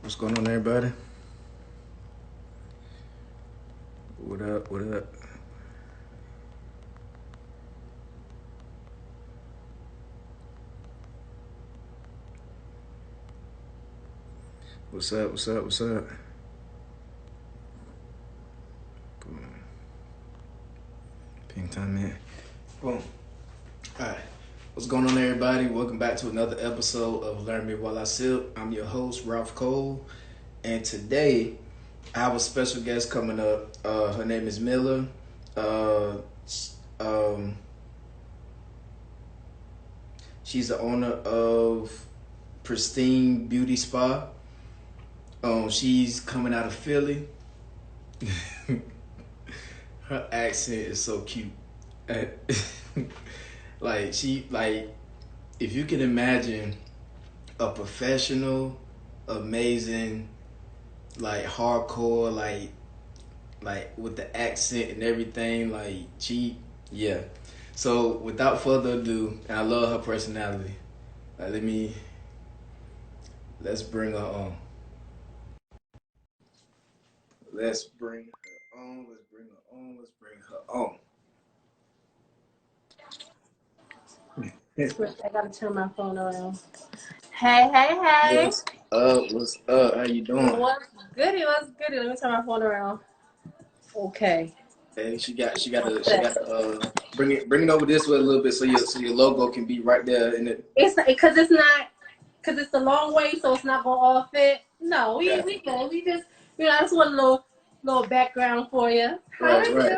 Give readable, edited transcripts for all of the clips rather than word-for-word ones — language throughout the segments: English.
What's going on, everybody? What up? What up? What's up? What's up? What's up? Boom. Ping time in. Boom. All right. What's going on, everybody? Welcome back to another episode of Learn Me While I Sip. I'm your host, Ralph Cole, and today I have a special guest coming up. Her name is Mila. She's the owner of Pristinebeautyspa. She's coming out of Philly. Her accent is so cute. If you can imagine a professional, amazing, hardcore, with the accent and everything, yeah. So without further ado, and I love her personality. Let's bring her on. Let's bring her on. Let's bring her on. Let's bring her on. I gotta turn my phone around. Hey, hey, hey. What's up? What's up? How you doing? What's goody? What's goody? Let me turn my phone around. Okay. Hey, she got to bring it over this way a little bit so your logo can be right there in it. It's it's a long way, so it's not gonna all fit. No, we good. We just I just want a little background for you. Right.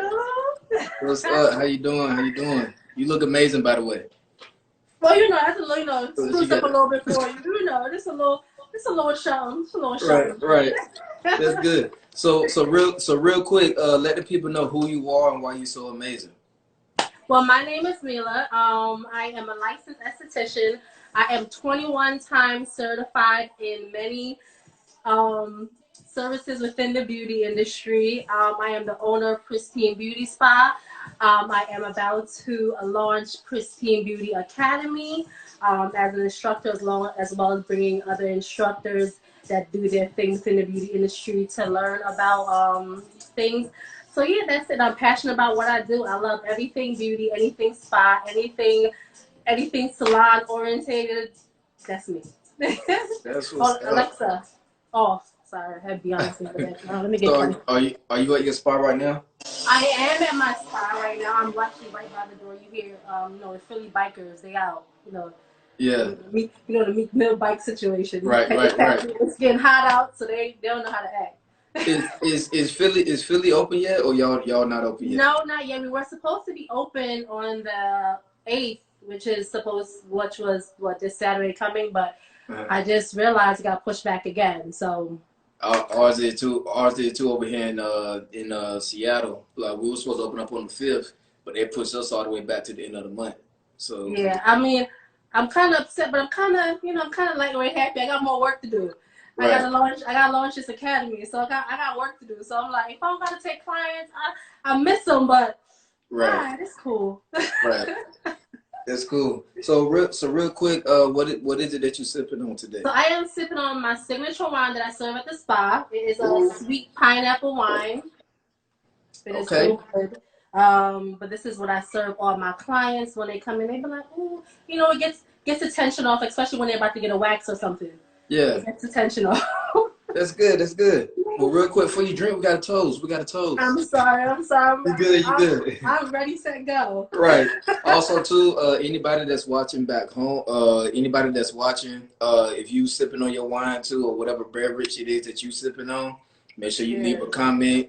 What's up? How you doing? How you doing? You look amazing, by the way. Well, that's a little, spruce up a little bit for you. Just a little something. Right. That's good. So real quick, let the people know who you are and why you're so amazing. Well, my name is Mila. I am a licensed esthetician. I am 21 times certified in many services within the beauty industry. I am the owner of Pristinebeautyspa. I am about to launch Pristine Beauty Academy as an instructor, as well as bringing other instructors that do their things in the beauty industry to learn about things. So yeah, that's it. I'm passionate about what I do. I love everything beauty, anything spa, anything salon orientated. That's me. That's what's Alexa, off. Sorry, I had Beyonce in the background. Let me get So are you at your spa right now? I am at my spa right now. I'm actually right by the door. You hear, the Philly bikers, they out, Yeah. The Meek Mill bike situation. Right. It's getting hot out, so they don't know how to act. Is Philly open yet, or y'all not open yet? No, not yet. We were supposed to be open on the 8th, which was this Saturday coming, but I just realized it got pushed back again. So. Ours did too over here in Seattle. Like, we were supposed to open up on the 5th, but they pushed us all the way back to the end of the month. So yeah, I mean, I'm kind of upset, but I'm kind of lightweight happy. I got more work to do. Right. I gotta launch this academy, so I got work to do. So I'm like, if I'm gonna take clients, I miss them, but right, it's cool. Right. That's cool. So real quick, what is it that you're sipping on today? So I am sipping on my signature wine that I serve at the spa. It is a sweet pineapple wine. It is so good. But this is what I serve all my clients when they come in. They be like, ooh, it gets attention off, especially when they're about to get a wax or something. Yeah. It gets attention off. That's good. Well, real quick, before you drink, we got a toast. I'm sorry. You good. I'm ready, set, go. Right. Also, too, anybody that's watching back home, if you sipping on your wine, too, or whatever beverage it is that you sipping on, make sure you leave a comment,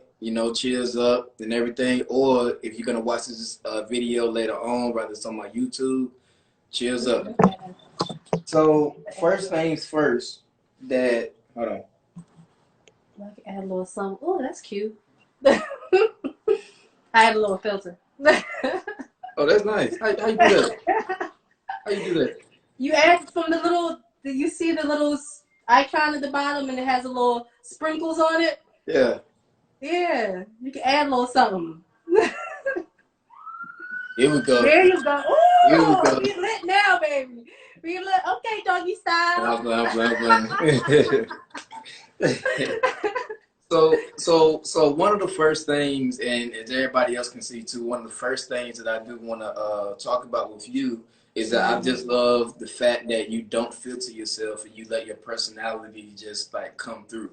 cheers up and everything. Or if you're going to watch this video later on, whether it's on my YouTube, cheers up. So, first things first, hold on. I can add a little something. Oh, that's cute. I had a little filter. Oh, that's nice. How you do that? How you do that? You add from the little. You see the little icon at the bottom, and it has a little sprinkles on it. Yeah. Yeah, you can add a little something. Here we go. There you go. Here we Ooh, go. we lit now, baby. We lit. Okay, doggy style. I'm playing. So one of the first things, and as everybody else can see too, one of the first things that I do want to talk about with you is that I just love the fact that you don't filter yourself and you let your personality just like come through.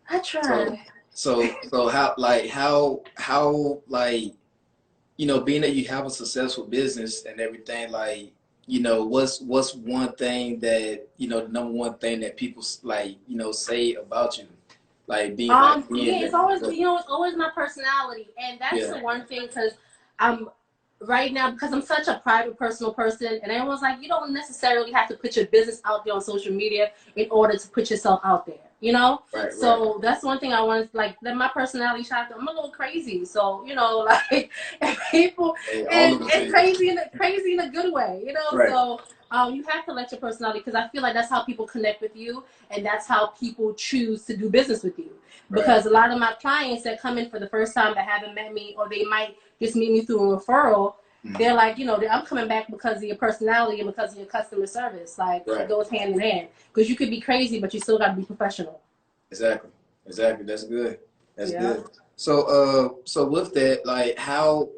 I try. So how like, you know, being that you have a successful business and everything, like, you know, what's one thing that, you know, the number one thing that people like, you know, say about you, like being Yeah, it's that, always, you know, it's always my personality, and that's the one thing, because I'm right now, because I'm such a private, personal person, and everyone's like, you don't necessarily have to put your business out there on social media in order to put yourself out there, you know? So that's one thing I want to, like, let my personality shine through. I'm a little crazy, so, you know, like, and people, and crazy in a good way, you know? So you have to let your personality, because I feel like that's how people connect with you, and that's how people choose to do business with you. Because a lot of my clients that come in for the first time that haven't met me, or they might just meet me through a referral, they're like, you know, I'm coming back because of your personality and because of your customer service. Like, it goes hand in hand. Because you could be crazy, but you still got to be professional. Exactly. That's good. That's good. So so with that, like how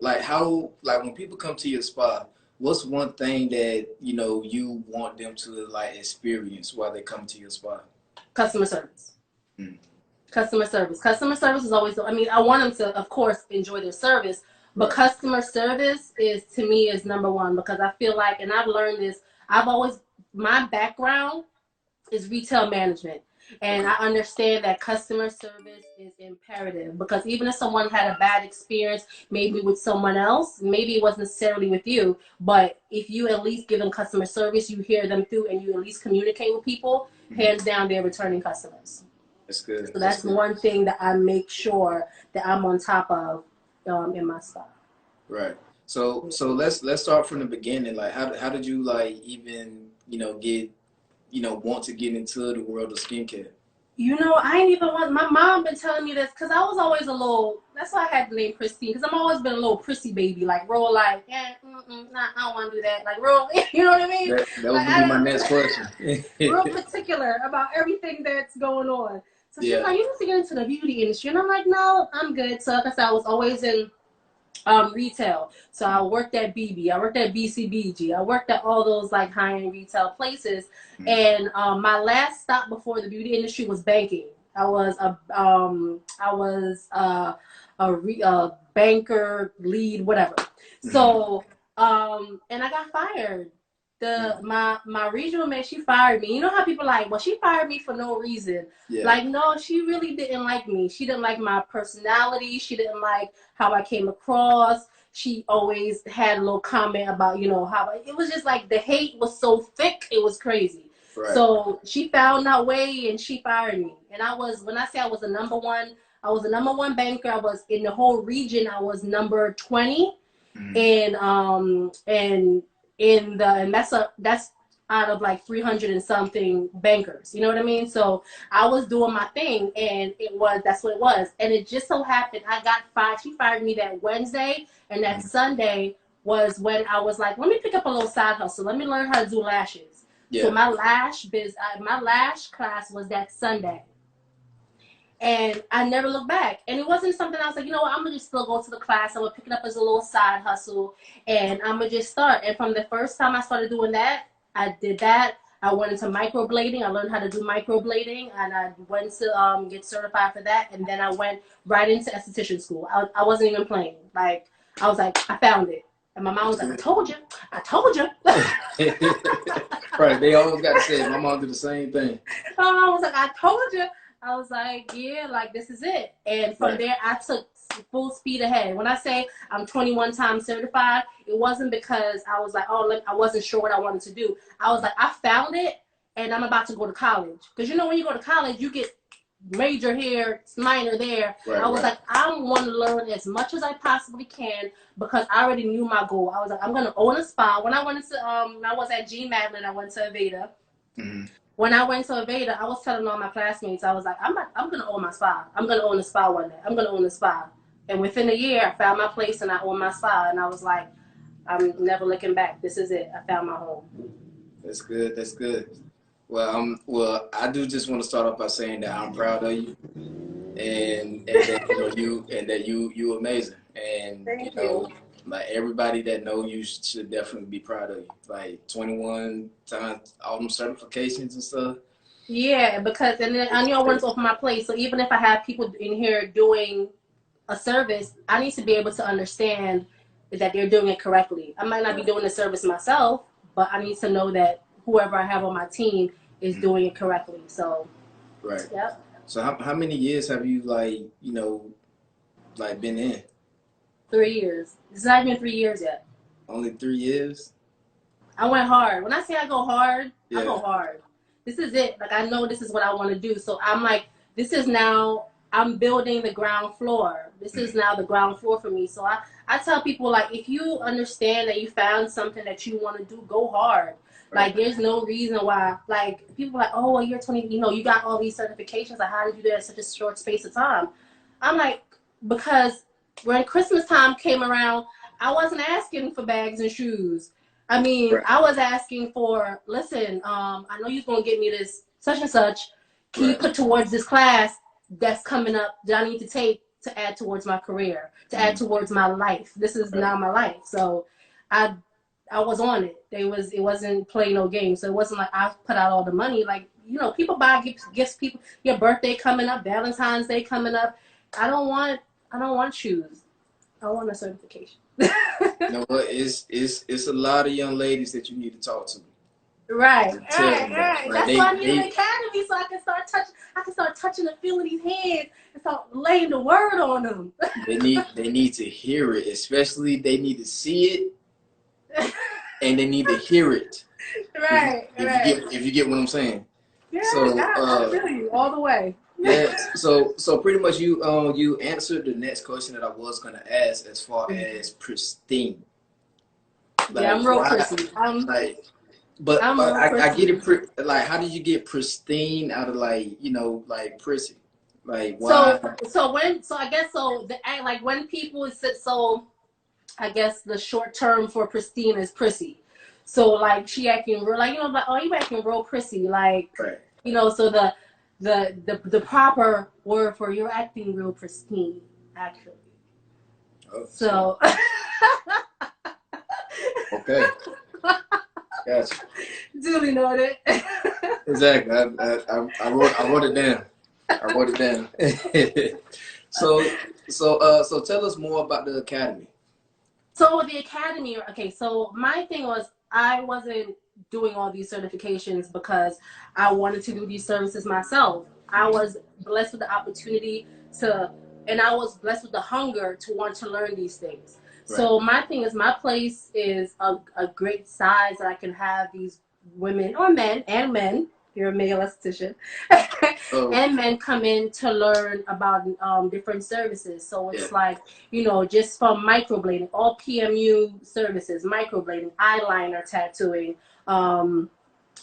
when people come to your spa, what's one thing that, you know, you want them to like experience while they come to your spa? Customer service. Customer service. Customer service is always, I mean, I want them to, of course, enjoy their service, but customer service is, to me, is number one, because I feel like, and I've learned this, my background is retail management. And I understand that customer service is imperative, because even if someone had a bad experience, maybe with someone else, maybe it wasn't necessarily with you, but if you at least give them customer service, you hear them through, and you at least communicate with people, hands down, they're returning customers. That's good. So that's one thing that I make sure that I'm on top of in my style. Right. So let's start from the beginning. Like how did you like even, you know, get, you know, want to get into the world of skincare? You know, I ain't even want, my mom been telling me this, because I was always a little, that's why I had the name Pristine, because I'm always been a little prissy baby, like real like, nah, I don't want to do that, like real, you know what I mean? That was like, gonna be my next question. Real particular about everything that's going on. So she's like, you need to get into the beauty industry, and I'm like, no, I'm good. So like I said, I was always in retail. So I worked at BB, I worked at BCBG, I worked at all those like high-end retail places. And my last stop before the beauty industry was banking. I was a banker, lead, whatever. So and I got fired. My regional man, she fired me. You know how people like, well, she fired me for no reason. Like, no, she really didn't like me. She didn't like my personality. She didn't like how I came across. She always had a little comment about, you know, how it was just like the hate was so thick, it was crazy. So she found that way and she fired me. And I was, when I say I was the number one banker. I was in the whole region. I was number 20, and that's out of like 300 and something bankers, you know what I mean? So I was doing my thing, and that's what it was. And it just so happened I got fired. She fired me that Wednesday, and that Sunday was when I was like, let me pick up a little side hustle. Let me learn how to do lashes. So my lash class was that Sunday. And I never looked back. And it wasn't something I was like, you know what, I'm going to just still go to the class. I'm going to pick it up as a little side hustle. And I'm going to just start. And from the first time I started doing that, I did that. I went into microblading. I learned how to do microblading. And I went to get certified for that. And then I went right into esthetician school. I wasn't even playing. Like, I was like, I found it. And my mom was like, I told you. Right. They always got to say it. My mom did the same thing. My mom was like, I told you. I was like, yeah, like, this is it. And from there, I took full speed ahead. When I say I'm 21 times certified, it wasn't because I was like, oh, I wasn't sure what I wanted to do. I was like, I found it, and I'm about to go to college. Because, you know, when you go to college, you get major here, minor there. I was like, I want to learn as much as I possibly can, because I already knew my goal. I was like, I'm going to own a spa. When I went into, I was at G Madeline, I went to Aveda. When I went to Aveda, I was telling all my classmates, I was like, I'm going to own my spa. I'm going to own a spa one day. I'm going to own a spa. And within a year, I found my place and I owned my spa. And I was like, I'm never looking back. This is it. I found my home. That's good. That's good. Well, I do just want to start off by saying that I'm proud of you, and that you amazing, and Thank you. like everybody that know you should definitely be proud of you. Like 21 times all them certifications and stuff. Yeah, because and then I knew I wanted to open my place. So even if I have people in here doing a service, I need to be able to understand that they're doing it correctly. I might not be doing the service myself, but I need to know that whoever I have on my team is doing it correctly. So, Right. yep. So how many years have you like been in? 3 years. It's not even 3 years yet. Only 3 years? I went hard. When I say I go hard, I go Yeah. hard. This is it. Like I know this is what I want to do. So I'm like, this is now I'm building the ground floor. This is now the ground floor for me. So I tell people like if you understand that you found something that you want to do, go hard. Right. Like there's no reason why like people are like, oh well, you're 20, you got all these certifications. Like how did you do that in such a short space of time? I'm like, because when Christmas time came around, I wasn't asking for bags and shoes. I mean, Right. I was asking for, listen, I know you're going to get me this such and such. Can you put towards this class that's coming up that I need to take to add towards my career, to add towards my life? This is now my life. So I was on it. It wasn't play no game. So it wasn't like I put out all the money. Like, people buy gifts, people, your birthday coming up, Valentine's Day coming up. I don't want shoes. I want a certification. You know what? It's a lot of young ladies that you need to talk to. Right. Like That's why I need an academy so I can start touching and feeling these hands and start laying the word on them. they need to hear it, especially they need to see it and they need to hear it. Right. If you get what I'm saying. Yeah, So I feel you all the way. Yeah, so pretty much you answered the next question that I was gonna ask as far as Pristine. Like, yeah, I'm real prissy. But I get prissy. it. Like, how did you get Pristine out of like prissy? Like, why? So I guess like when people sit I guess the short term for Pristine is prissy. So like she acting real like like oh you acting real prissy like Right. So the proper word for you're acting real pristine actually. Oh, so okay. Gotcha. Duly noted. Exactly. I wrote it down. I wrote it down. So tell us more about the academy. So the academy, okay, so my thing was I wasn't doing all these certifications because I wanted to do these services myself. I was blessed with the opportunity and I was blessed with the hunger to want to learn these things. Right. So my thing is my place is a great size that I can have these women or men and men. You're a male esthetician. And men come in to learn about different services. So it's like, just from microblading, all PMU services, microblading, eyeliner tattooing,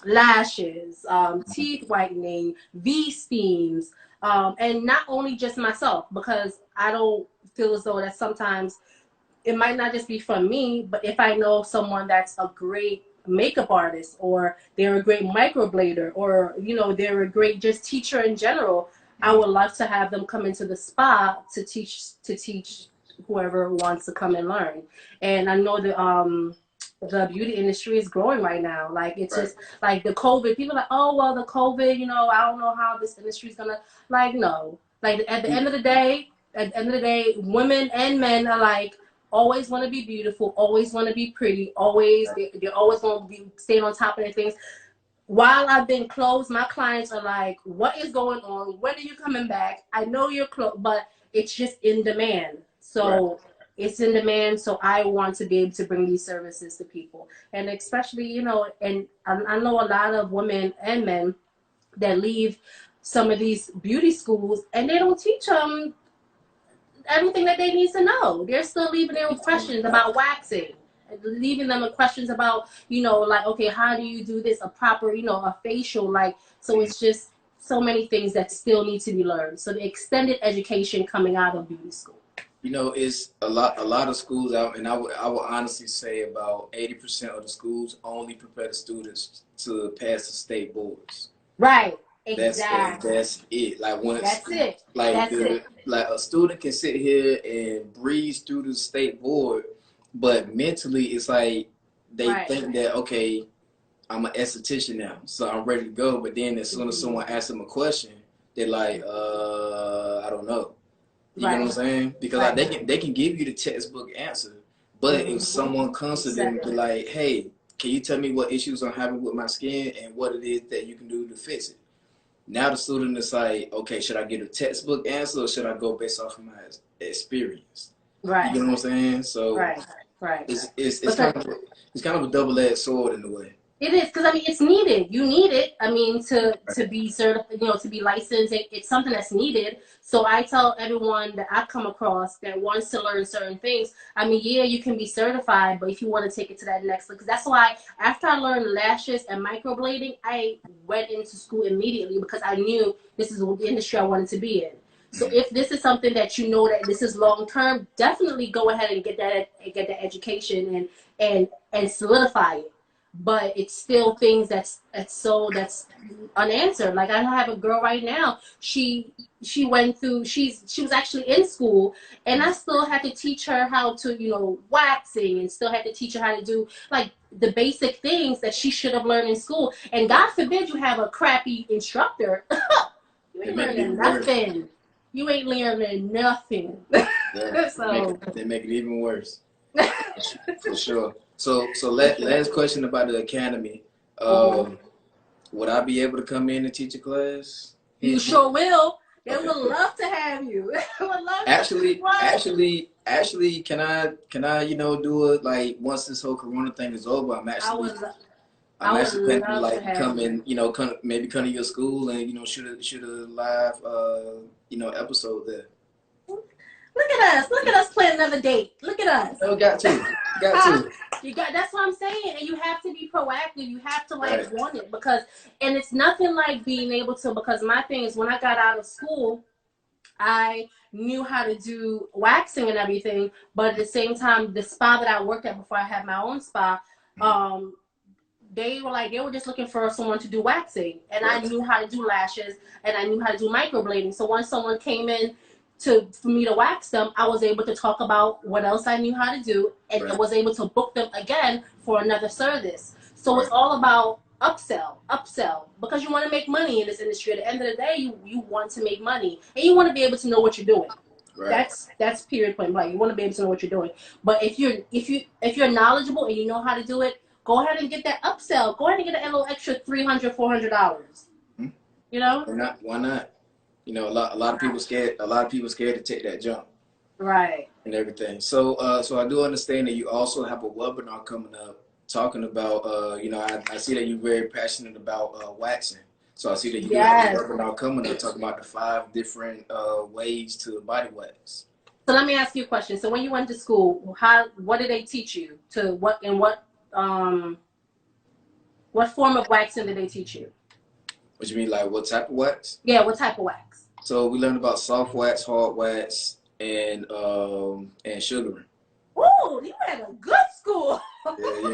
lashes, teeth whitening, V-steams, and not only just myself, because I don't feel as though that sometimes it might not just be from me, but if I know someone that's a great makeup artist or they're a great microblader or they're a great just teacher in general, I would love to have them come into the spa to teach whoever wants to come and learn. And I know the beauty industry is growing right now. Like it's just like the COVID, people are like, oh well, the COVID, I don't know how this industry is gonna, like, no, like at the end of the day, women and men are like always want to be beautiful, always want to be pretty, always they're always going to be staying on top of their things. While I've been closed, my clients are like, what is going on? When are you coming back? I know you're closed, but it's just in demand. So it's in demand. So I want to be able to bring these services to people. And especially, and I know a lot of women and men that leave some of these beauty schools and they don't teach them everything that they need to know. They're still leaving them with questions about waxing, leaving them with questions about, like, okay, how do you do this? A proper, a facial, like, so it's just so many things that still need to be learned. So the extended education coming out of beauty school. You know, it's a lot of schools out, and I would honestly say about 80% of the schools only prepare the students to pass the state boards. Right. That's Exactly. that's it. Like once, That's it. like That's it. like a student can sit here and breeze through the state board, but mentally it's like they Right. think that, okay, I'm an esthetician now, so I'm ready to go. But then as soon as Mhm. someone asks them a question, they're like, I don't know. You get what I'm Right. saying? Because like, Right. they can give you the textbook answer, but if someone comes to them and be Exactly. like, hey, can you tell me what issues I'm having with my skin and what it is that you can do to fix it? Now the student is like, okay, should I get a textbook answer or should I go based off of my experience? You Right. get what I'm saying? So Right. Right. it's Because kind of a double-edged sword in a way. it is, because I mean it's needed. You need it. I mean Right. to be certified, to be licensed. It's something that's needed. So I tell everyone that I come across that wants to learn certain things. I mean, yeah, you can be certified, but if you want to take it to that next level, because that's why after I learned lashes and microblading, I went into school immediately because I knew this is the industry I wanted to be in. So if this is something that you know that this is long term, definitely go ahead and get that education and solidify it. But it's still things that's unanswered. Like I have a girl right now. She went through. She was actually in school, and I still had to teach her how to waxing, and still had to teach her how to do like the basic things that she should have learned in school. And God forbid you have a crappy instructor. You They ain't make it learning even worse. nothing. You ain't learning nothing. Yeah, So they make it even worse. For sure. So last question about the academy. mhm. Would I be able to come in and teach a class? You sure will. They Okay, would cool. love to have you. They would love to. Actually, What? actually, can I do it like once this whole Corona thing is over? I would. I'm I would actually planning to love to like have come you. and maybe come to your school and shoot a live episode there. Look at us. Look at us playing another date. Look at us. Oh, got to. You got. That's what I'm saying. And you have to be proactive. You have to Right. want it and it's nothing like being able to. Because my thing is when I got out of school, I knew how to do waxing and everything, but at the same time, the spa that I worked at before I had my own spa, they were just looking for someone to do waxing, and I Right. knew how to do lashes and I knew how to do microblading. So once someone came in for me to wax them, I was able to talk about what else I knew how to do, and I Right. was able to book them again for another service. So it's Right. all about upsell, because you want to make money in this industry. At the end of the day, you want to make money, and you want to be able to know what you're doing. Right. That's period point blank. You want to be able to know what you're doing. But if you're knowledgeable and you know how to do it, go ahead and get that upsell. Go ahead and get a little extra $300, $400. Hmm. You know? Why not? Why not? A lot of people scared. A lot of people scared to take that jump Right. and everything. So I do understand that you also have a webinar coming up talking about. I see that you're very passionate about waxing. So I see that you do have a Yes. webinar coming up talking about the 5 different ways to body wax. So let me ask you a question. So when you went to school, what did they teach you? What form of waxing did they teach you? What you mean, like what type of wax? Yeah, what type of wax? So we learned about soft wax, hard wax, and sugaring. Ooh, you had a good school.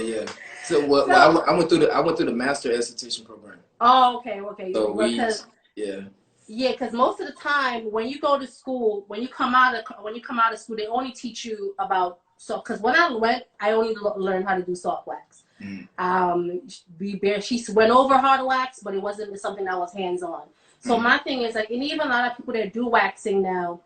Yeah. So well, I went through the master esthetician program. Oh, okay. So Yeah, because most of the time when you go to school, when you come out of school, they only teach you about because when I went, I only learned how to do soft wax. She went over hard wax, but it wasn't something that was hands on. So my thing is like, and even a lot of people that do waxing now,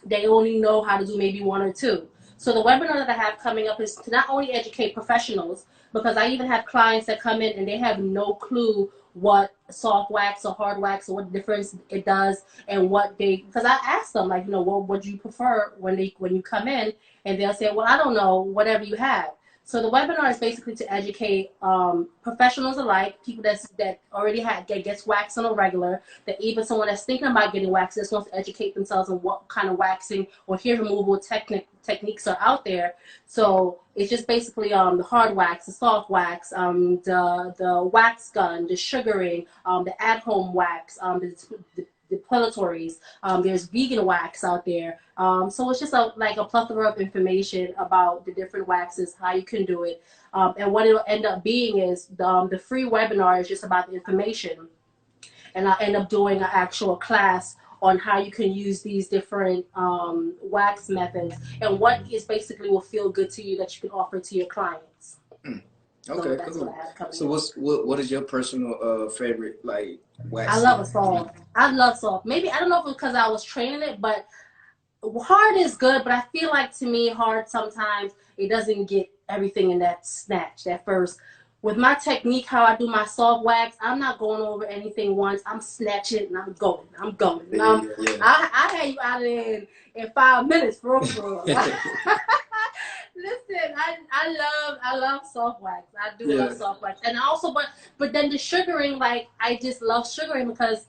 they only know how to do maybe 1 or 2. So the webinar that I have coming up is to not only educate professionals, because I even have clients that come in and they have no clue what soft wax or hard wax or what difference it does, and because I ask them like, what do you prefer when you come in, and they'll say, well, I don't know, whatever you have. So the webinar is basically to educate professionals alike, people that already gets waxed on a regular, that even someone that's thinking about getting waxed just wants to educate themselves on what kind of waxing or hair removal techniques are out there. So it's just basically the hard wax, the soft wax, the wax gun, the sugaring, the at-home wax, depilatories. There's vegan wax out there. So it's just like a plethora of information about the different waxes, how you can do it. And what it'll end up being is the free webinar is just about the information. And I'll end up doing an actual class on how you can use these different wax methods and what is basically will feel good to you that you can offer to your clients. Okay, so cool. So what is your personal favorite like wax? I love a soft. I love soft. Maybe I don't know if it's because I was training it, but hard is good. But I feel like to me, hard sometimes it doesn't get everything in that snatch, that first. With my technique, how I do my soft wax, I'm not going over anything once. I'm snatching and I'm going. I had you out of there in 5 minutes, for real. Listen, I love soft wax. I do love soft wax, and also, but then the sugaring, like I just love sugaring because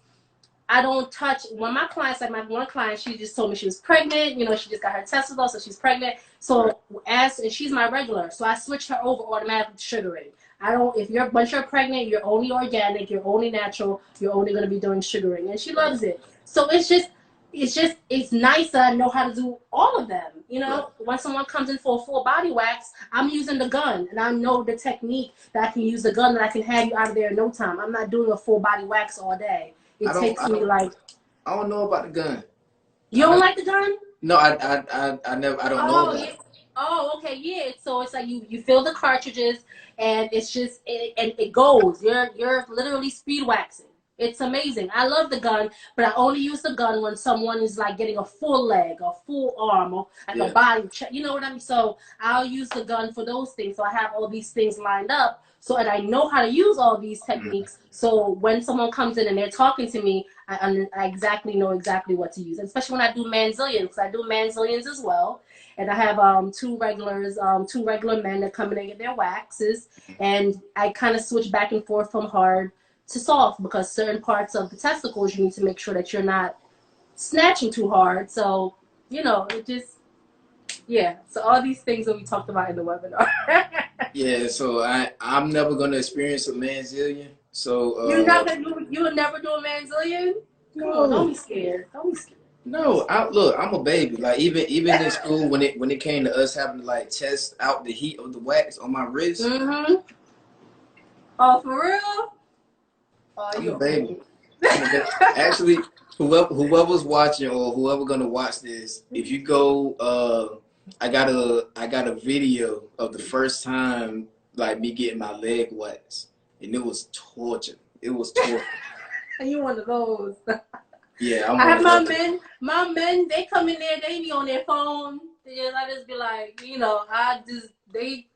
I don't touch. When my clients, like my one client, she just told me she was pregnant. You know, she just got her test results, so she's pregnant. So and she's my regular, so I switched her over automatically to sugaring. I don't. Once you're pregnant, you're only organic, you're only natural, you're only going to be doing sugaring, and she loves it. So it's nice that I know how to do all of them. You know, when someone comes in for a full body wax, I'm using the gun, and I know the technique that I can use the gun that I can have you out of there in no time. I'm not doing a full body wax all day. It takes me like. I don't know about the gun. You don't like the gun? No, I don't know about it. Oh, okay, yeah. So it's like you fill the cartridges, and it's just it goes. You're literally speed waxing. It's amazing. I love the gun, but I only use the gun when someone is like getting a full leg, a full arm, or like a body check. You know what I mean? So I'll use the gun for those things. So I have all these things lined up. So, and I know how to use all these techniques. So when someone comes in and they're talking to me, I exactly know exactly what to use. And especially when I do manzillions, because I do manzillions as well. And I have two regular men that come in and get their waxes. And I kind of switch back and forth from hard to soft because certain parts of the testicles, you need to make sure that you're not snatching too hard. So, you know, it just, so all these things that we talked about in the webinar. So I'm never gonna experience a manzillion. So you'll never do a manzillion? No, don't be scared. Don't be scared. No, look, I'm a baby. Like even in school, when it came to us having to like test out the heat of the wax on my wrist. Oh, for real? Oh, I'm a baby. Actually, whoever's watching or whoever gonna watch this, if you go, I got a video of the first time like me getting my leg waxed, and it was torture. It was torture. You one of those. Yeah, I have my men, they come in there, they be on their phone. I just be like, you know, they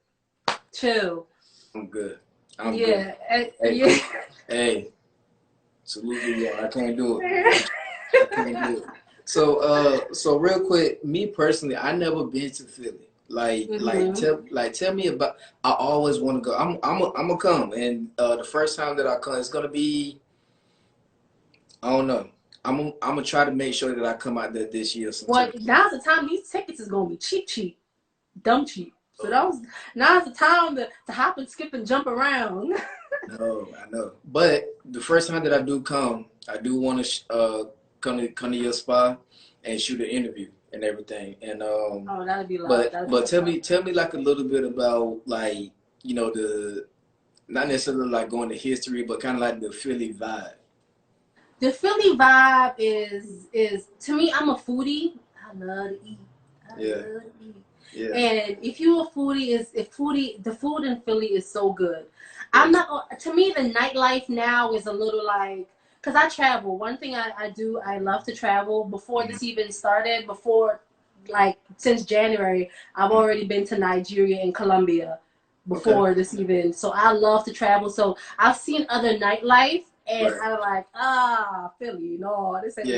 chill. I'm good. Good. Hey, salute to you. I can't do it. I can't do it. So real quick, me personally, I never been to Philly. Tell me about. I always want to go. I'm gonna come, and the first time that I come, it's gonna be. I don't know. I'm gonna try to make sure that I come out there this year. Well, now's the time. These tickets is gonna be cheap, dumb cheap. So now's the time to hop and skip and jump around. No, I know. But the first time that I do come, I do want to come to your spa and shoot an interview and everything. And that'd be lovely. But tell me like a little bit about like, you know, the not necessarily like going to history, but kind of like the Philly vibe. The Philly vibe is to me, I'm a foodie. I love to eat. I love to eat. Yeah. And if you're a foodie, the food in Philly is so good. I'm not, to me, the nightlife now is a little like, because I travel. One thing I do, I love to travel. Before this even started, since January, I've already been to Nigeria and Colombia before this even. So I love to travel. So I've seen other nightlife. And I'm like, Philly, no, this ain't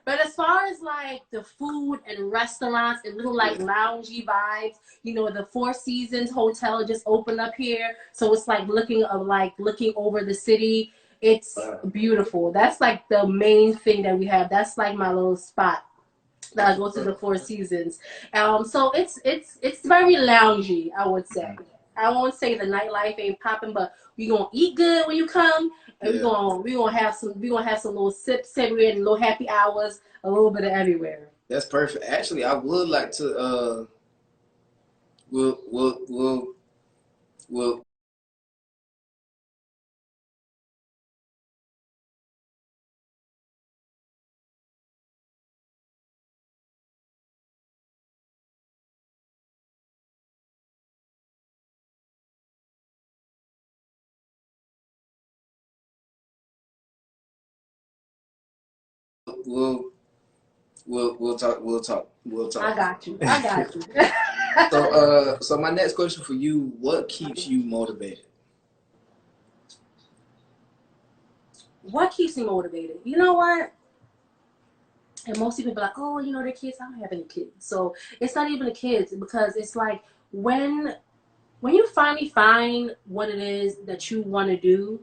But as far as like the food and restaurants and little like loungy vibes, you know, the Four Seasons Hotel just opened up here, so it's like looking over the city. It's beautiful. That's like the main thing that we have. That's like my little spot that I go to, the Four Seasons. So it's very loungy, I would say. I won't say the nightlife ain't popping, but we gonna eat good when you come, and we gonna have some little sip and little happy hours, a little bit of everywhere. That's perfect. Actually, I would like to. We'll we'll we'll talk. I got you. I got you. So my next question for you: what keeps you motivated? What keeps me motivated? You know what? And most people be like, oh, you know, they're kids. I don't have any kids. So it's not even the kids, because it's like when you finally find what it is that you want to do,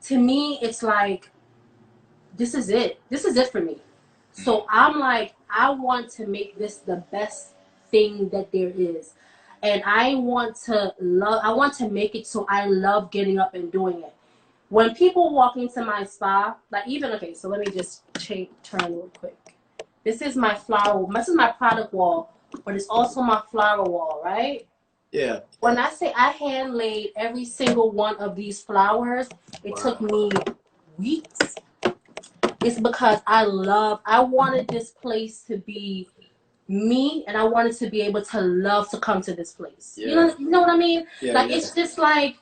to me, it's like, this is it. This is it for me. So I'm like, I want to make this the best thing that there is. And I want to make it so I love getting up and doing it. When people walk into my spa, like even, okay, so let me just turn real quick. This is my product wall, but it's also my flower wall, right? Yeah. When I say I hand laid every single one of these flowers, it took me weeks. It's because I wanted this place to be me, and I wanted to be able to love to come to this place. Yeah. You know what I mean? Yeah, like it's just like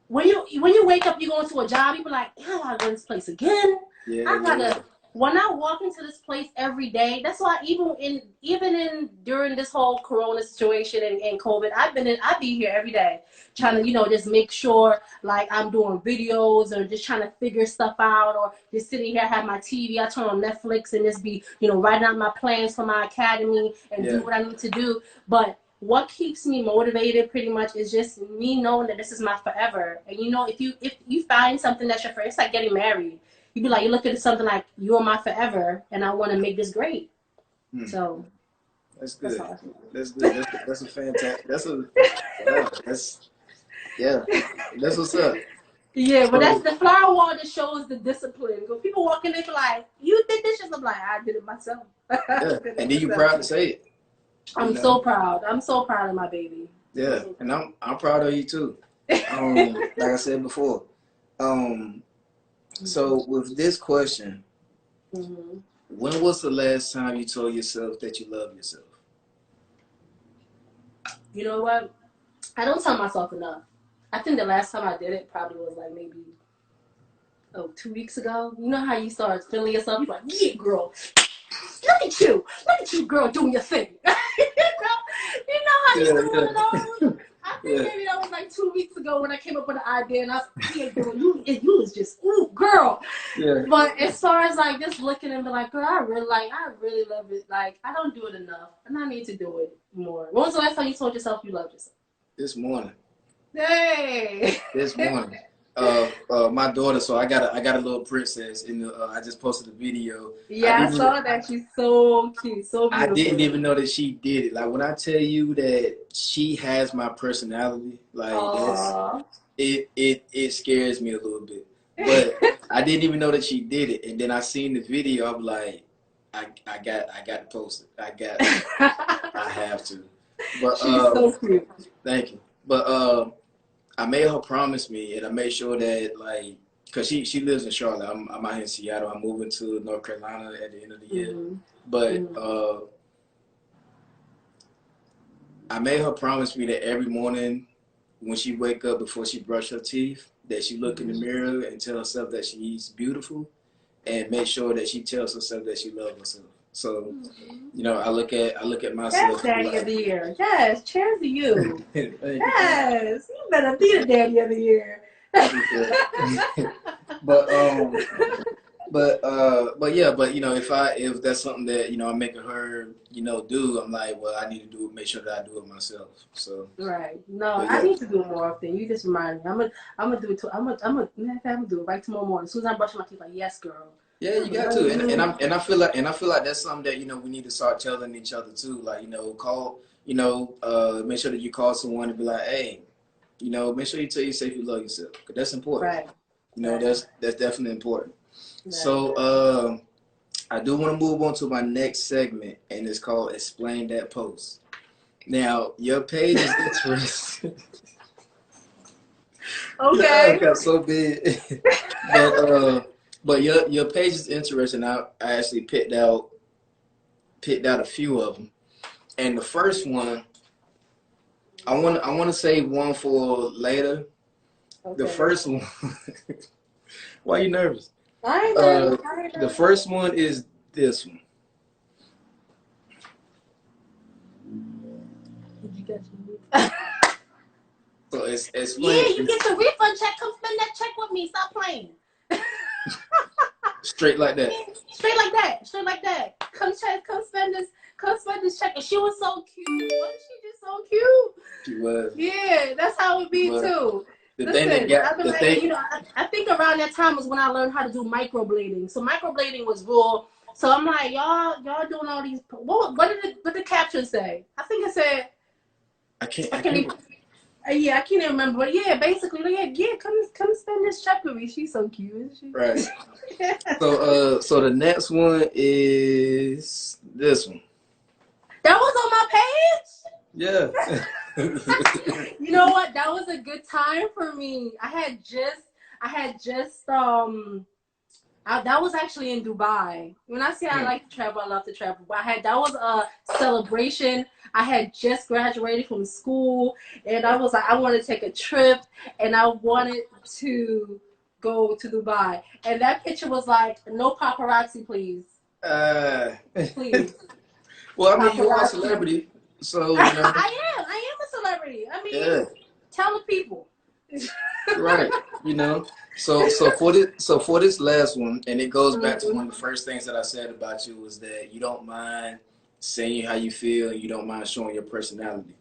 when you wake up, you go into a job, you be like, I gotta go to this place again. When I walk into this place every day, that's why even during this whole corona situation and COVID, I be here every day trying to, just make sure like I'm doing videos or just trying to figure stuff out, or just sitting here, have my TV, I turn on Netflix and just be, writing out my plans for my academy and do what I need to do. But what keeps me motivated pretty much is just me knowing that this is my forever. And if you find something that's your forever, it's like getting married. You be like, you look at something like, you are my forever, and I want to make this great. So that's good. That's good. That's a fantastic. That's what's up. Yeah, but that's the flower wall that shows the discipline. Because people walk in, they be like, you did this? I'm like, I did it myself. Yeah. And then you proud to say it. I'm so proud. I'm so proud of my baby. Yeah, and I'm proud of you too. Like I said before. So with this question, when was the last time you told yourself that you love yourself? You know what? I don't tell myself enough. I think the last time I did it probably was like maybe 2 weeks ago. You know how you start feeling yourself? You're like, yeah, girl. Look at you, girl, doing your thing. you know how you start one of those? I think maybe that was like 2 weeks ago when I came up with the idea, and I was like, yeah, girl, you was just, ooh, girl. Yeah. But as far as like just looking and be like, girl, I really love it. Like, I don't do it enough, and I need to do it more. When was the last time you told yourself you loved yourself? This morning. Hey. This morning. My daughter, so I got a little princess in the I just posted a video. Yeah, I saw that. She's so cute, so beautiful. I didn't even know that she did it. Like, when I tell you that she has my personality, like it scares me a little bit. But I didn't even know that she did it. And then I seen the video, I'm like, I got to post it. I have to. But she's so cute. Thank you. But I made her promise me, and I made sure that, like, because she lives in Charlotte. I'm out here in Seattle. I'm moving to North Carolina at the end of the year. But I made her promise me that every morning when she wake up, before she brush her teeth, that she look in the mirror and tell herself that she's beautiful, and make sure that she tells herself that she loves herself. So, I look at myself. That's Daddy of the Year. Yes, cheers to you. Yes, you better be the Daddy of the Year. But if that's something that I'm making her do, I'm like, well, I need to do it. Make sure that I do it myself. So right. No, I need to do it more often. You just remind me. I'm gonna do it too. I'm gonna do it right tomorrow morning. As soon as I brush my teeth, like, yes, girl. Yeah, you got to, and I feel like that's something that we need to start telling each other too. Like, you know, make sure that you call someone and be like, hey, you know, make sure you tell yourself you love yourself, because that's important. Right. You know, Right. that's definitely important. Right. So I do want to move on to my next segment, and it's called Explain That Post. Now, your page is interesting. Okay. It got so big. But your page is interesting. I actually picked out a few of them. And the first one, I want to save one for later. Okay. The first one. Why are you nervous? I ain't nervous. The first one is this one. Did you get your So it's Yeah, you get your refund check. Come spend that check with me. Stop playing. straight like that. Straight like that. Straight like that. Come spend this check. And she was so cute. Wasn't she just so cute? She was. Yeah, that's how it be too. I think around that time was when I learned how to do microblading. So microblading was raw. So I'm like, y'all doing all these. What did the caption say? I think it said. I can't even remember. But yeah, basically, come spend this check with me. She's so cute, isn't she? Right. So the next one is this one. That was on my page? Yeah. You know what? That was a good time for me. I had just that was actually in Dubai. When I say I like to travel, I love to travel. But that was a celebration. I had just graduated from school, and I was like, I want to take a trip, and I wanted to go to Dubai. And that picture was like, no paparazzi, please. Please. Well, I mean, you are a celebrity, so you know. I am a celebrity. I mean, tell the people. Right, you know. So for this last one, and it goes back to one of the first things that I said about you was that you don't mind saying how you feel, and you don't mind showing your personality.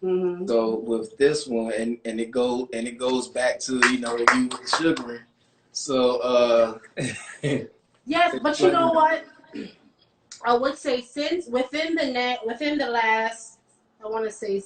Mm-hmm. So with this one, and it goes back to, you know, you sugaring. So yes, but you know what? I would say since within the last, I want to say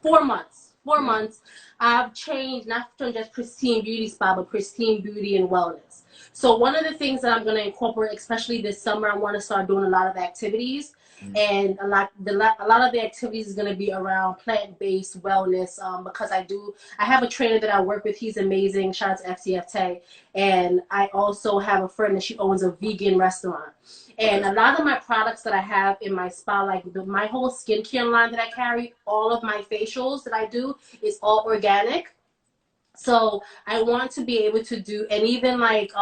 4 months. 4 months, I've changed, not from just Pristine Beauty Spa, but Pristine Beauty and Wellness. So one of the things that I'm going to incorporate, especially this summer, I want to start doing a lot of activities. And a lot of the activities is going to be around plant-based wellness, because I have a trainer that I work with. He's amazing. Shout out to FCFT. And I also have a friend that she owns a vegan restaurant. And a lot of my products that I have in my spa, like my whole skincare line that I carry, all of my facials that I do is all organic. So I want to be able to do, and even like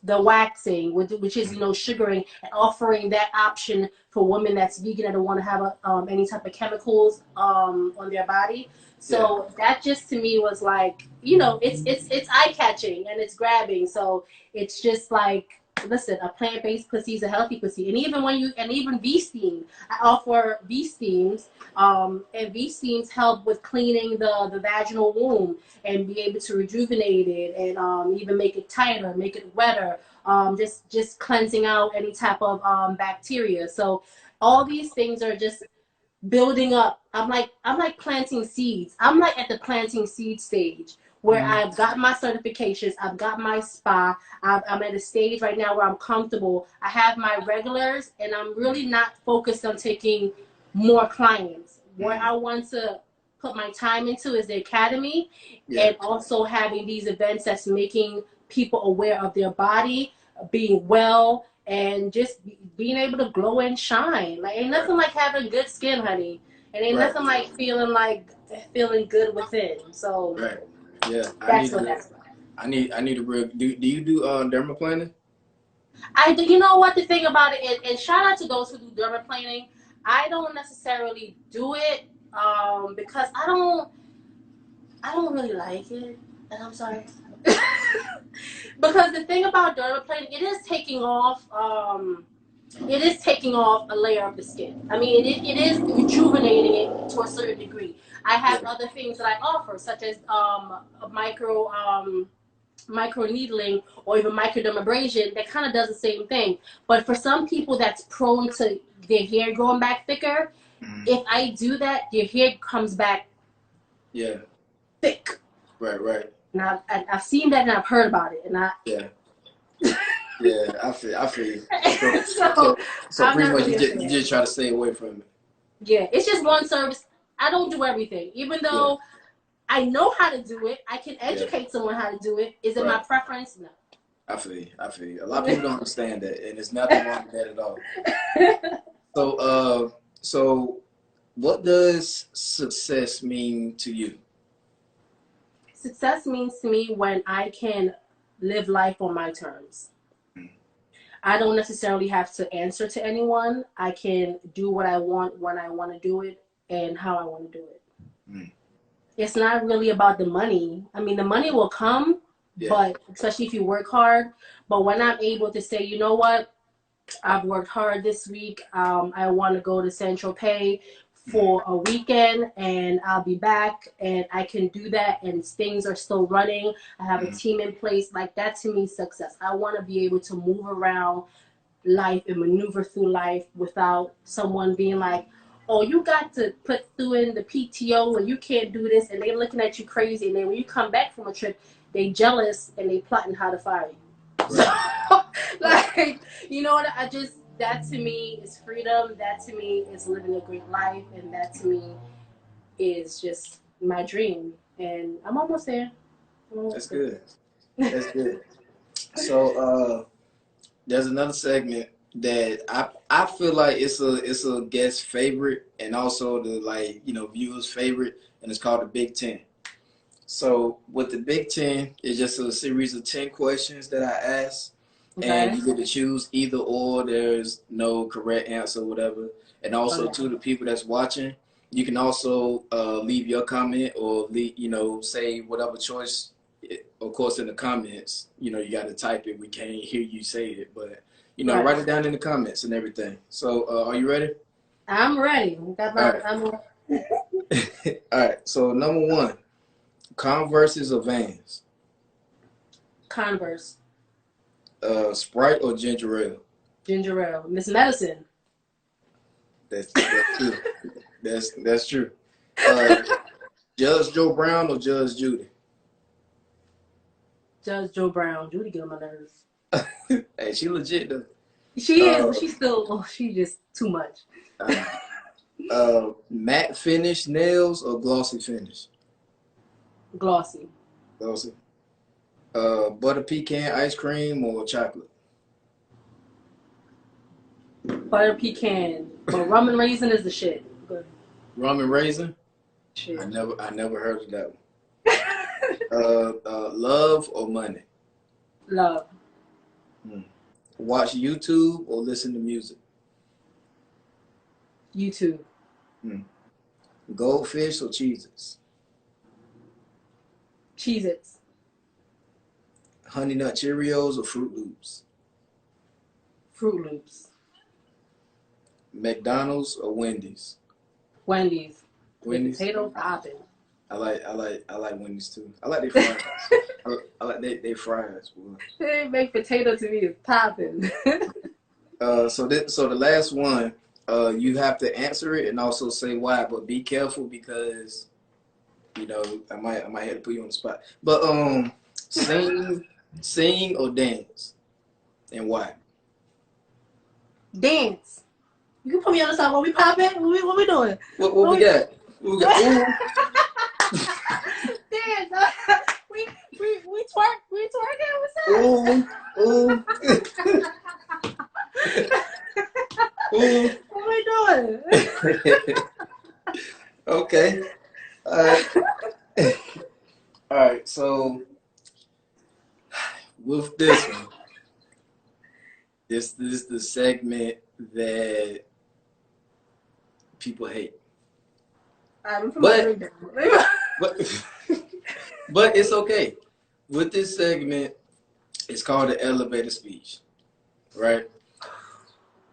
the waxing, which is, you know, sugaring, and offering that option for women that's vegan and don't want to have any type of chemicals on their body. So that just to me was like, you know, it's eye catching and it's grabbing. So it's just like, listen, a plant-based pussy is a healthy pussy. And even V-steam, I offer V-steams, and V-steams help with cleaning the vaginal womb and be able to rejuvenate it, and even make it tighter, make it wetter, just cleansing out any type of bacteria. So all these things are just building up. I'm like planting seeds. I'm like at the planting seed stage, where I've got my certifications, I've got my spa, I'm at a stage right now where I'm comfortable. I have my regulars, and I'm really not focused on taking more clients. Where I want to put my time into is the academy, and also having these events that's making people aware of their body, being well, and just being able to glow and shine. Like, ain't nothing like having good skin, honey. And ain't nothing like feeling good within. So yeah, that's what that's like. I need to bring. Do you do dermaplaning? I do. You know what the thing about it, and shout out to those who do dermaplaning. I don't necessarily do it because I don't really like it, and I'm sorry. Because the thing about dermaplaning, it is taking off a layer of the skin. I mean, it is rejuvenating it to a certain degree. I have other things that I offer, such as a micro needling or even microdermabrasion that kind of does the same thing. But for some people that's prone to their hair growing back thicker, If I do that, your hair comes back thick. Right. And I've seen that and I've heard about it. And I feel you. So I'm pretty not much really you just try to stay away from it. Yeah, it's just one service. I don't do everything. Even though I know how to do it, I can educate someone how to do it. Is it my preference? No. I feel you. A lot of people don't understand that, and there's nothing wrong with that at all. So what does success mean to you? Success means to me when I can live life on my terms. I don't necessarily have to answer to anyone. I can do what I want when I want to do it and how I want to do it. It's not really about the money. I mean, the money will come, but especially if you work hard. But when I'm able to say, you know what, I've worked hard this week. I want to go to Central Pay for a weekend and I'll be back and I can do that and things are still running. I have a team in place. Like, that to me is success. I want to be able to move around life and maneuver through life without someone being like, oh, you got to put through in the PTO and you can't do this, and they're looking at you crazy, and then when you come back from a trip, they jealous and they plotting how to fire you. So, like, you know what, that to me is freedom. That to me is living a great life, and that to me is just my dream, and I'm almost there. That's good. That's good. So there's another segment that I feel like it's a guest favorite and also the viewers favorite, and it's called the Big 10. So with the Big 10, it's just a series of 10 questions that I ask. And you get to choose either or. There's no correct answer, whatever. And also, to the people that's watching, you can also leave your comment or say whatever choice. Of course, in the comments, you got to type it. We can't hear you say it, but write it down in the comments and everything. So, are you ready? I'm ready. All right. So, number one, Converses or Vans? Converse. Sprite or ginger ale? Ginger ale. Miss Medicine. That's true. That's true. Judge Joe Brown or Judge Judy? Judge Joe Brown. Judy get on my nerves. Hey, she legit though. She is, but she's still. She's just too much. Matte finish nails or glossy finish? Glossy. Glossy. Butter pecan ice cream or chocolate? Butter pecan, but rum and raisin is the shit. Good. Rum and raisin? Shit. I never heard of that one. Love or money? Love. Watch YouTube or listen to music? YouTube. Goldfish or Cheez-Its? Cheez-Its. Honey Nut Cheerios or Fruit Loops? Fruit Loops. McDonald's or Wendy's? Wendy's. Wendy's. Potato popping. I like Wendy's too. I like their fries. I like their fries. Boy. They make potato to me is popping. So the last one, you have to answer it and also say why, but be careful because I might have to put you on the spot. But sing or dance, and why? Dance. You can put me on the spot. What we popping? What we doing? What we got? What we got? Dance. We twerk. We twerking. What's up? Ooh. What we doing? Okay. All right. So with this one, this is the segment that people hate. But it's okay. With this segment, it's called the elevator speech, right?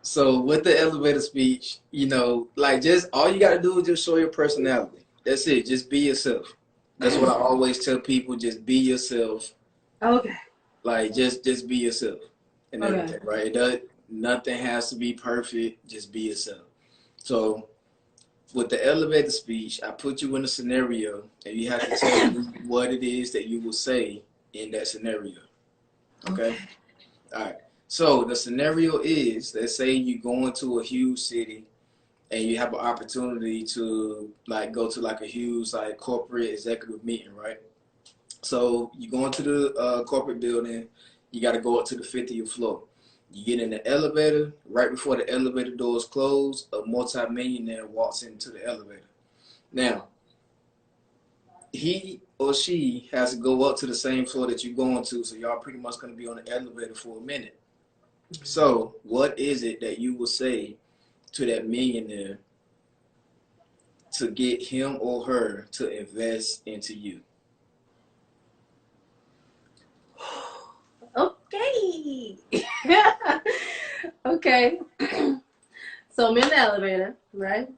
So with the elevator speech, just all you got to do is just show your personality. That's it. Just be yourself. That's what I always tell people. Just be yourself. Okay. Like just be yourself and everything, right? Nothing has to be perfect. Just be yourself. So with the elevator speech, I put you in a scenario, and you have to tell me what it is that you will say in that scenario. Okay? All right. So the scenario is, let's say you go into a huge city and you have an opportunity to like go to like a huge like corporate executive meeting, right? So you go into the corporate building, you got to go up to the 50th floor. You get in the elevator. Right before the elevator doors close, a multi-millionaire walks into the elevator. Now, he or she has to go up to the same floor that you're going to, so y'all pretty much going to be on the elevator for a minute. So, what is it that you will say to that millionaire to get him or her to invest into you? Okay. Okay. So I'm in the elevator, right?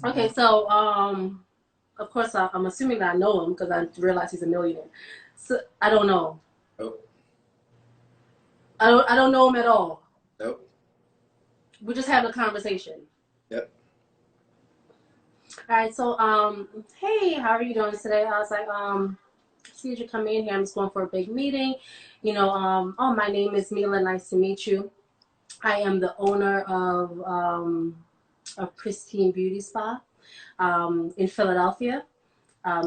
Okay, so of course I'm assuming that I know him because I realize he's a millionaire. So I don't know. Nope. I don't know him at all. Nope. We just having a conversation. Yep. All right, so hey, how are you doing today? I was like, see you come in here. I'm just going for a big meeting. You know, oh, my name is Mila. Nice to meet you. I am the owner of Pristine Beauty Spa in Philadelphia.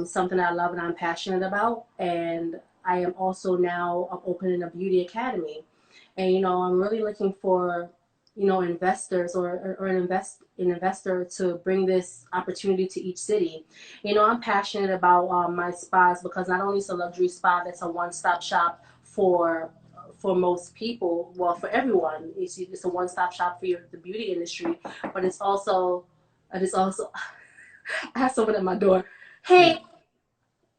Something I love and I'm passionate about. And I am also now opening a beauty academy. And, you know, I'm really looking for, you know, investors or an investor to bring this opportunity to each city. You know, I'm passionate about my spas because not only is a luxury spa that's a one-stop shop for most people, well, for everyone. It's a one-stop shop for the beauty industry, but it's also I have someone at my door. Hey,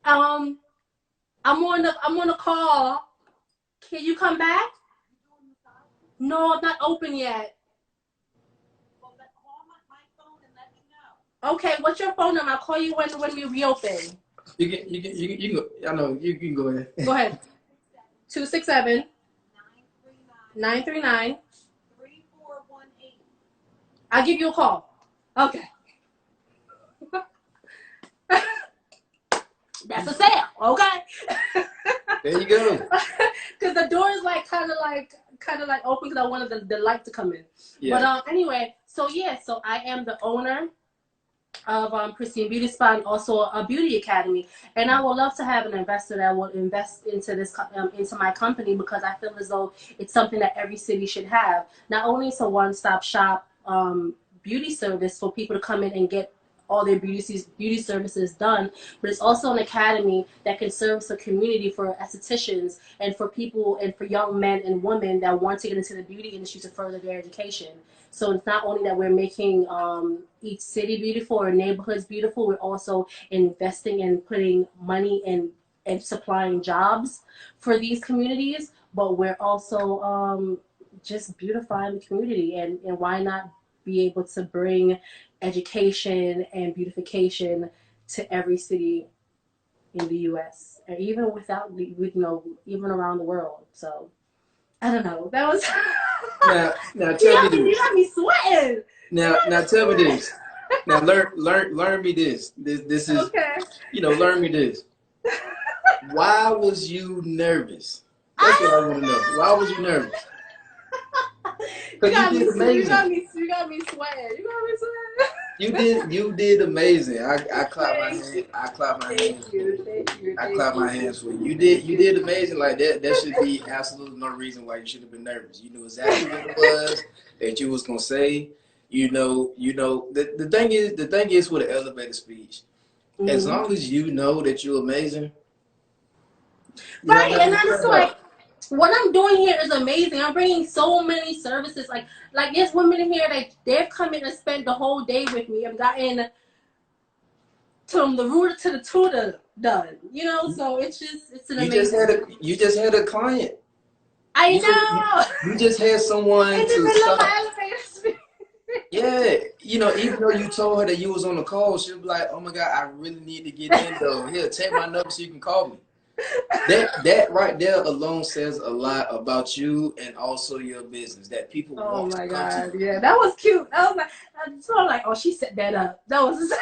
I'm on a call. Can you come back? No, I'm not open yet. Well, then call my phone and let me know. Okay, what's your phone number? I'll call you when we reopen. You can go. I know you can go ahead. Go ahead. 267 939 3418. I'll give you a call. Okay. That's a sale, okay? There you go. Because the door is like kind of like open because I wanted the light to come in. Yeah. But anyway, so yeah, so I am the owner of Pristine Beauty Spa and also a beauty academy, and I would love to have an investor that will invest into this into my company because I feel as though it's something that every city should have. Not only it's a one-stop shop beauty service for people to come in and get all their beauty services done, but it's also an academy that can service a community for estheticians and for people and for young men and women that want to get into the beauty industry to further their education. So it's not only that we're making each city beautiful or neighborhoods beautiful, we're also investing and putting money and supplying jobs for these communities, but we're also just beautifying the community, and why not be able to bring education and beautification to every city in the U.S. and even even around the world. So I don't know. That was now tell me this. You got me sweating. Now tell me this. Now learn me this. This is okay. Learn me this. Why was you nervous? That's what I want to know. Why was you nervous? You got me sweating. You got me sweating. You did amazing. I clap my hands. I clap my hands. Thank you. I clap my hands for you. You did amazing. Like that. There should be absolutely no reason why you should have been nervous. You knew exactly what it was that you was gonna say. The thing is with an elevator speech, as long as you know that you're amazing. Right, and I'm just like, what I'm doing here is amazing. I'm bringing so many services. Like there's women in here that they've come in and spent the whole day with me. I've gotten from the rooter to the tutor done. So it's an amazing. You just had a client. I know. You just had someone in the middle of my elevator speech. Yeah, even though you told her that you was on the call, she'll be like, "Oh my God, I really need to get in though. Here, take my number so you can call me." That right there alone says a lot about you and also your business. That people Oh want to my come to God. you. Yeah, that was cute. That was like, so I'm like, oh, she set that up. That was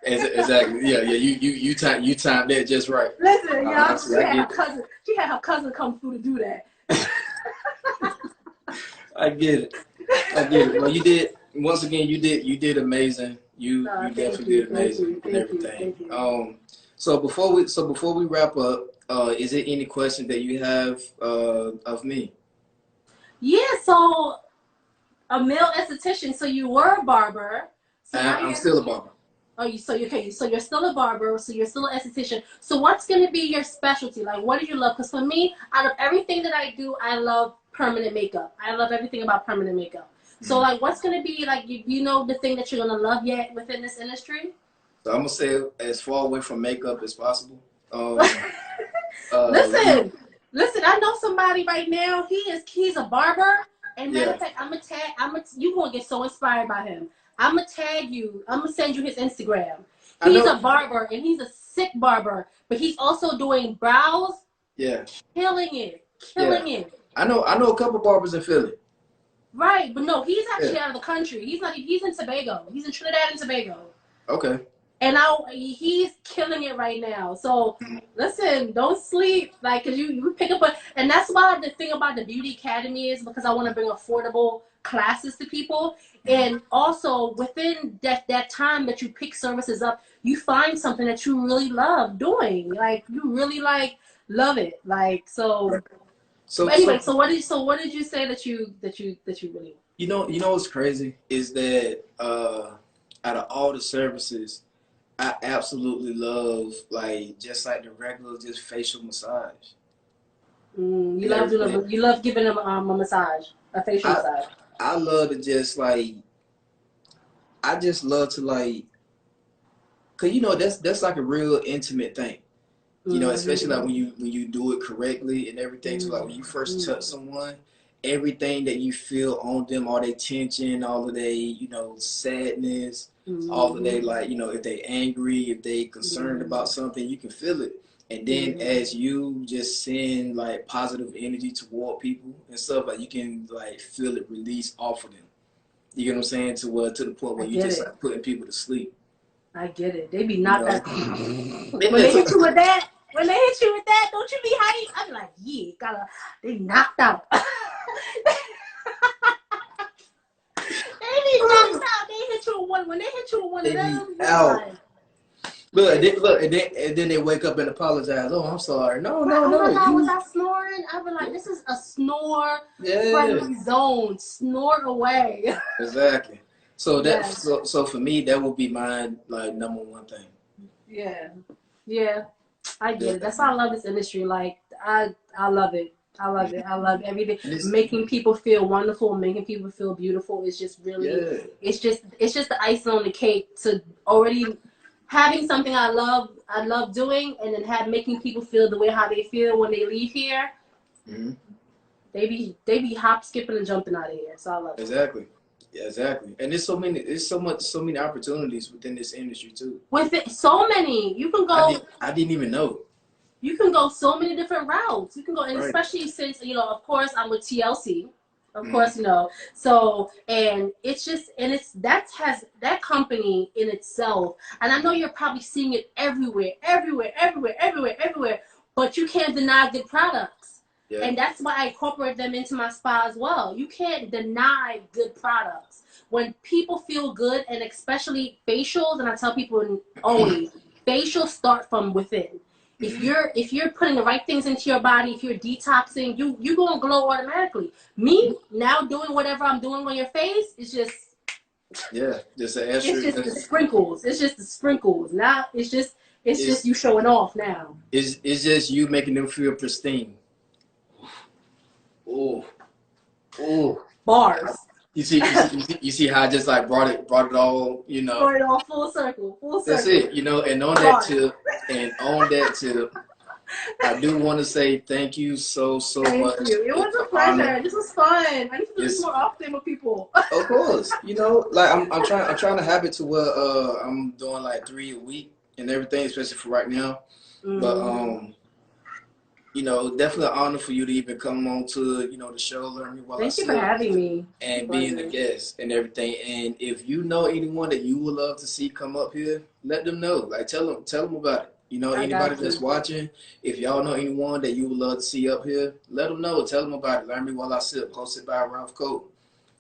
Exactly. Yeah. You timed that just right. listen, y'all. She had her cousin come through to do that. I get it. I get it. Well, you did. Once again, you did amazing. You definitely did amazing and everything. So before we wrap up, is there any question that you have of me? Yeah. So a male esthetician. So you were a barber. So now I'm still a barber. Oh, so you're still a barber, so you're still an esthetician. So what's gonna be your specialty? Like, what do you love? Because for me, out of everything that I do, I love permanent makeup. I love everything about permanent makeup. So like, what's gonna be like? You know the thing that you're gonna love yet within this industry? So I'm gonna say as far away from makeup as possible. Listen. I know somebody right now. He's a barber, and matter of fact, you gonna get so inspired by him. I'm gonna tag you. I'm gonna send you his Instagram. He's a barber, and he's a sick barber, but he's also doing brows. Yeah. Killing it. I know a couple barbers in Philly. Right, but no, he's actually out of the country. He's in Tobago. He's in Trinidad and Tobago. Okay. And he's killing it right now. So listen, don't sleep. Like, cause you pick up and that's why the thing about the Beauty Academy is because I want to bring affordable classes to people. And also within that time that you pick services up, you find something that you really love doing. Like you really love it. Like so anyway, so what did you say that you really You know what's crazy is that out of all the services, I absolutely love just like the regular just facial massage. You love giving them a massage, a facial massage. I love to just I just love to cause that's like a real intimate thing. You know, especially like when you do it correctly and everything. So like when you first touch someone, everything that you feel on them, all their tension, all of their, sadness, all of their if they angry, if they concerned about something, you can feel it. And then as you just send positive energy toward people and stuff, you can feel it release off of them. You get what I'm saying? To the point where you just putting people to sleep. I get it. They be knocked out. When they hit you with that, don't you be hyped? I be like, yeah, they knocked out. They be knocked out. They hit you with one. When they hit you with one of them, out. Look, and then they wake up and apologize. Oh, I'm sorry. No. Was I snoring? I be like, this is a snore friendly zone. Snore away. Exactly. So so for me, that would be my number one thing. Yeah. I get it. That's why I love this industry. Like I love it. I love everything. Making people feel wonderful, making people feel beautiful is just really it's just the icing on the cake to already having something I love doing, and then making people feel the way how they feel when they leave here. They be hop, skipping, and jumping out of here. So I love it. Exactly. Yeah, exactly. And there's so many opportunities within this industry too. With it, so many. You can go. I didn't even know. You can go so many different routes. You can go, and especially since of course I'm with TLC. Of course, So, and it's just, and that company in itself, and I know you're probably seeing it everywhere, but you can't deny good products. Yeah. And that's why I incorporate them into my spa as well. You can't deny good products. When people feel good, and especially facials, and I tell people always, facials start from within. If you're putting the right things into your body, if you're detoxing, you're gonna glow automatically. Me now doing whatever I'm doing on your face is just just an extra. It's just the sprinkles. It's just the sprinkles. Now it's just you showing off now. It's just you making them feel pristine. Oh, bars. You see how I just brought it all, Brought it all full circle. That's it, and on that tip, I do want to say thank you so much. Thank you. It was a pleasure. This was fun. I need to do this more often with people. Of course, I'm trying to have it to where I'm doing 3 a week and everything, especially for right now. But you know, definitely an honor for you to even come on to, you know, the show, Learn Me While I Thank you Sip, for having me. and being the guest and everything. And if you know anyone that you would love to see come up here, let them know. Like tell them about it. You know, I anybody got that's you. watching, if y'all know anyone that you would love to see up here, let them know. Tell them about it. Learn Me While I Sip, hosted by Ralph Cole.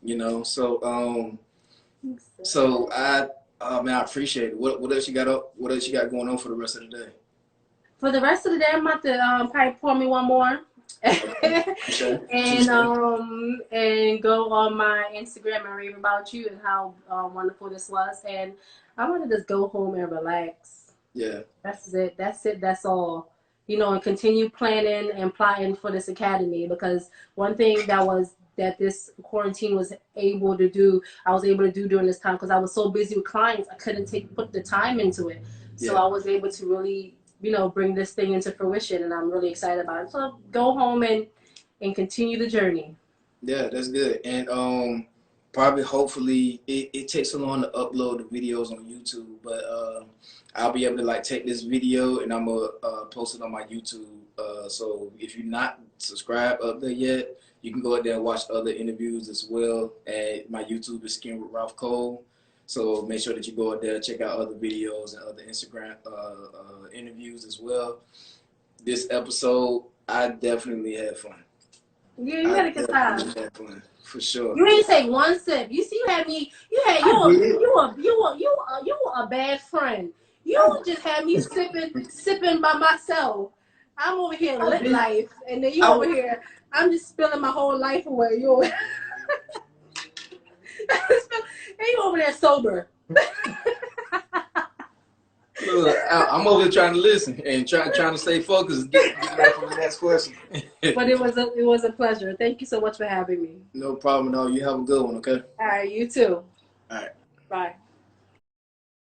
You know, so man, I appreciate it. What else you got up? What else you got going on for the rest of the day? For the rest of the day, I'm about to probably pour me one more. and go on my Instagram and rave about you and how wonderful this was. And I want to just go home and relax. Yeah. That's it. That's it. That's all. You know, and continue planning and plotting for this academy, because one thing that this quarantine was able to do, I was able to do during this time, because I was so busy with clients, I couldn't put the time into it. So I was able to really, you know, bring this thing into fruition, and I'm really excited about it. So go home and continue the journey. Yeah, that's good. And probably hopefully it takes so long to upload the videos on YouTube, but I'll be able to like take this video and I'm gonna post it on my YouTube. So if you're not subscribed up there yet, you can go out there and watch other interviews as well. And my YouTube is Skin with Ralph Cole. So make sure that you go out there, check out other videos and other Instagram interviews as well. This episode, I definitely had fun. Yeah, you had a good time. Had fun, for sure. You didn't take one sip. You see, you had me. You were a bad friend. You just had me sipping by myself. I'm over here lit life, and then you over here. I'm just spilling my whole life away. You over, and you over there sober. Look, I'm over here trying to listen and trying to stay focused and get back from the next question. But it was a pleasure. Thank you so much for having me. No problem at all. You have a good one, okay? All right, you too. All right. Bye.